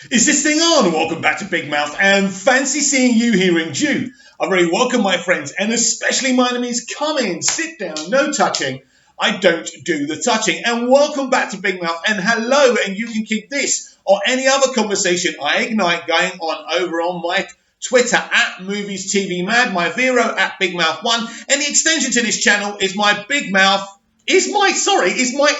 Is this thing on? Welcome back to Big Mouth, and fancy seeing you here in June. I very welcome my friends, and especially my enemies. Come in, sit down, no touching. I don't do the touching. And welcome back to Big Mouth, and hello, and you can keep this or any other conversation I ignite going on over on my Twitter at Movies TV Mad, my Vero at Big Mouth 1, and the extension to this channel is my Big Mouth, is my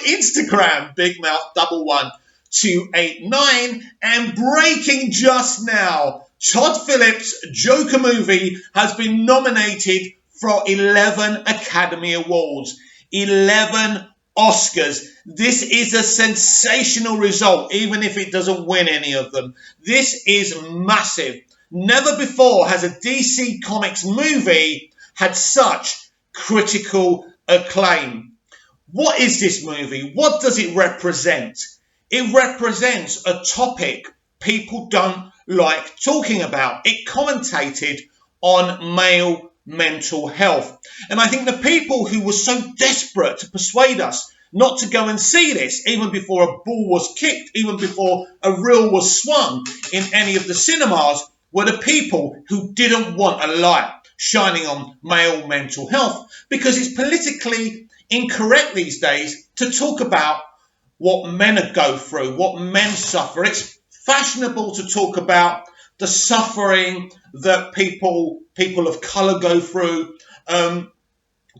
Instagram, Big Mouth 11289, and breaking just now, Todd Phillips' Joker movie has been nominated for 11 Academy Awards, 11 Oscars. This is a sensational result, even if it doesn't win any of them. This is massive. Never before has a DC Comics movie had such critical acclaim. What is this movie? What does it represent? It represents a topic people don't like talking about. It commentated on male mental health. And I think the people who were so desperate to persuade us not to go and see this, even before a ball was kicked, even before a reel was swung in any of the cinemas, were the people who didn't want a light shining on male mental health, because it's politically incorrect these days to talk about what men go through, what men suffer. It's fashionable to talk about the suffering that people of colour go through,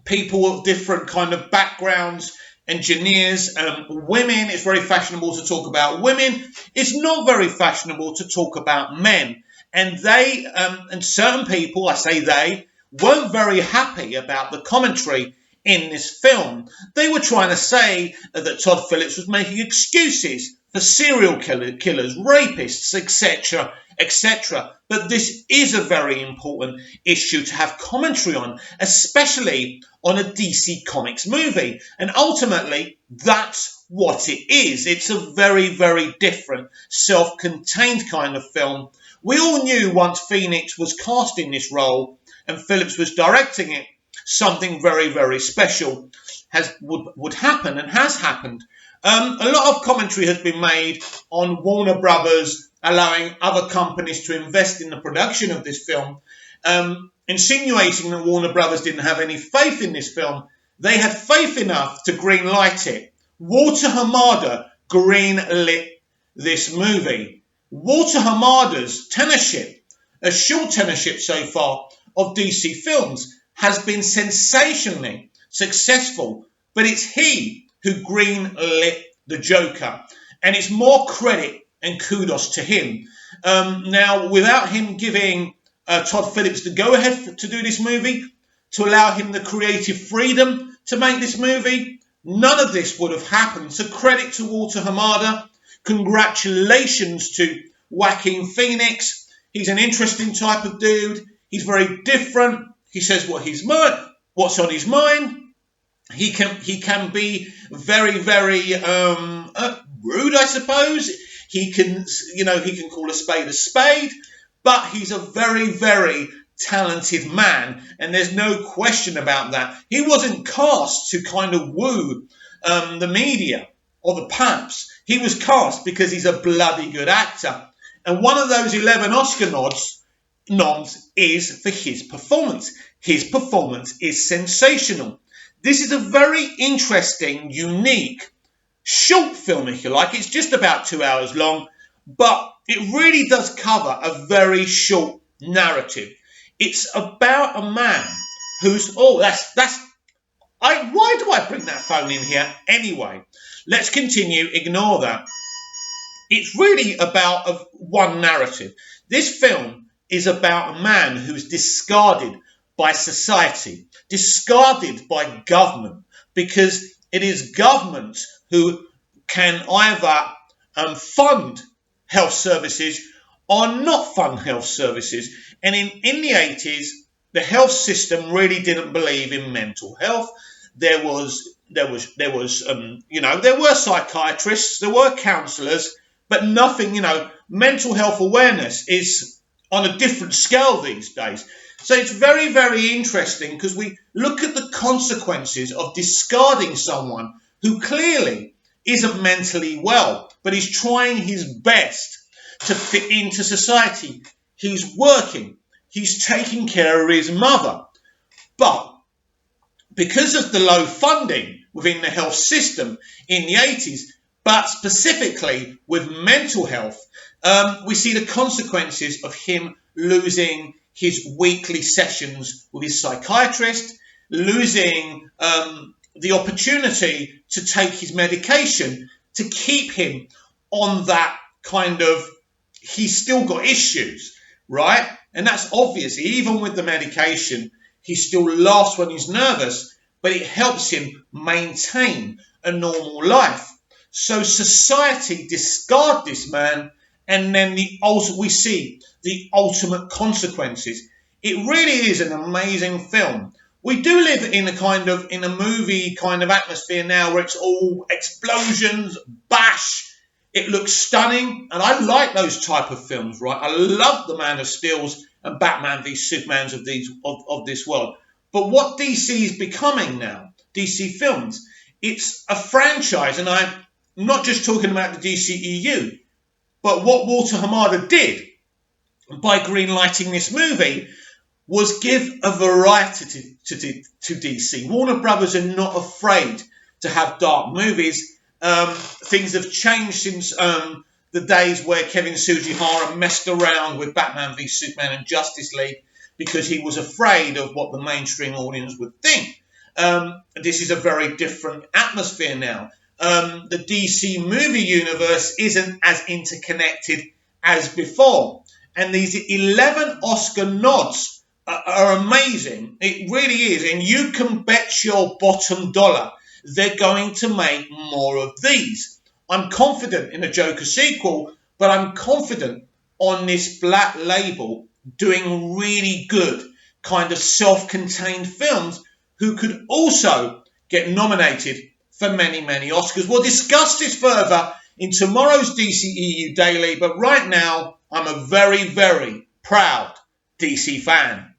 people of different kind of backgrounds, engineers, women. It's very fashionable to talk about women. It's not very fashionable to talk about men. And they, and certain people, I say they, weren't very happy about the commentary in this film. They were trying to say that Todd Phillips was making excuses for serial killers, rapists, etc., etc. But this is a very important issue to have commentary on, especially on a DC Comics movie. And ultimately, that's what it is. It's a very, very different, self-contained kind of film. We all knew once Phoenix was cast in this role and Phillips was directing it, something very, very special would happen and has happened. A lot of commentary has been made on Warner Brothers allowing other companies to invest in the production of this film, insinuating that Warner Brothers didn't have any faith in this film. They had faith enough to greenlight it. Walter Hamada greenlit this movie. Walter Hamada's tenureship, a short tenureship so far of DC films, has been sensationally successful, but it's he who greenlit the Joker, and it's more credit and kudos to him. Now, without him giving Todd Phillips the go-ahead to do this movie, to allow him the creative freedom to make this movie, none of this would have happened. So credit to Walter Hamada. Congratulations to Joaquin Phoenix. He's an interesting type of dude. He's very different. He says what's on his mind. He can be very, very rude, I suppose. He can call a spade, but he's a very, very talented man, and there's no question about that. He wasn't cast to kind of woo the media or the paps. He was cast because he's a bloody good actor. And one of those 11 Oscar noms is for his performance. His performance is sensational. This is a very interesting, unique, short film, if you like. It's just about 2 hours long, but it really does cover a very short narrative. It's about a man who's... why do I bring that phone in here anyway? Let's continue, ignore that. It's really about one narrative. This film is about a man who's discarded by society, discarded by government, because it is government who can either fund health services or not fund health services. And in the 80s, the health system really didn't believe in mental health. There were psychiatrists, there were counsellors, but nothing, mental health awareness is on a different scale these days. So it's very, very interesting because we look at the consequences of discarding someone who clearly isn't mentally well, but is trying his best to fit into society. He's working. He's taking care of his mother. But because of the low funding within the health system in the 80s, but specifically with mental health, we see the consequences of him losing his weekly sessions with his psychiatrist, losing the opportunity to take his medication to keep him on that kind of, he's still got issues, right? And that's obvious. Even with the medication, he still laughs when he's nervous, but it helps him maintain a normal life. So society discard this man, and then we see the ultimate consequences. It really is an amazing film. We do live in a movie kind of atmosphere now where it's all explosions, bash. It looks stunning, and I like those type of films, right? I love the Man of Steel's and Batman v Supermans of this world. But what DC is becoming now, DC Films, it's a franchise, and I'm not just talking about the DCEU, but what Walter Hamada did by greenlighting this movie was give a variety to DC. Warner Brothers are not afraid to have dark movies. Things have changed since the days where Kevin Sujihara messed around with Batman v Superman and Justice League because he was afraid of what the mainstream audience would think. This is a very different atmosphere now. The DC movie universe isn't as interconnected as before. And these 11 Oscar nods are amazing. It really is. And you can bet your bottom dollar they're going to make more of these. I'm confident in a Joker sequel, but I'm confident on this black label doing really good kind of self-contained films who could also get nominated for many, many Oscars. We'll discuss this further in tomorrow's DCEU Daily, but right now I'm a very, very proud DC fan.